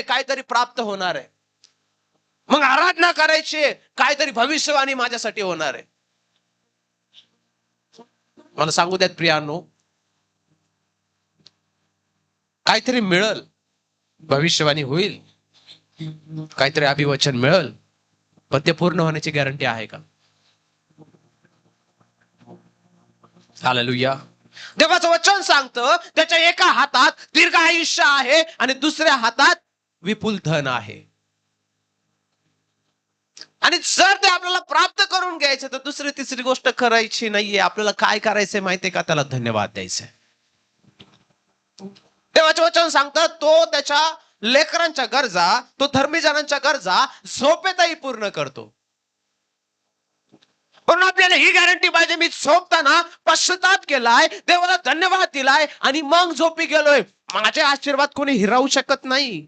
काहीतरी प्राप्त होणार आहे. मग आराधना करायची, काहीतरी भविष्यवाणी माझ्यासाठी होणार आहे. मला सांगू द्यात प्रियानो, काहीतरी मिळेल, भविष्यवाणी होईल, काहीतरी अभिवचन मिळेल, पण ते पूर्ण होण्याची गॅरंटी आहे का? हालेलुया. देवाचं वचन सांगतं त्याच्या एका हातात दीर्घ आयुष्य आहे आणि दुसऱ्या हातात विपुल धन आहे. आणि जर ते आपल्याला प्राप्त करून घ्यायचं तर दुसरी तिसरी गोष्ट करायची नाहीये. आपल्याला काय करायचंय माहितीये का? त्याला धन्यवाद द्यायचंय. देवाचे वचन सांगतं तो त्याच्या लेकरांच्या गरजा, तो धर्मीजनांच्या गरजा झोपेतही पूर्ण करतो. पण आपल्याला ही गॅरंटी पाहिजे, मी झोपताना पश्चाताप केलाय, देवाला धन्यवाद दिलाय आणि मग झोपी गेलोय. माझे आशीर्वाद कोणी हिरावू शकत नाही.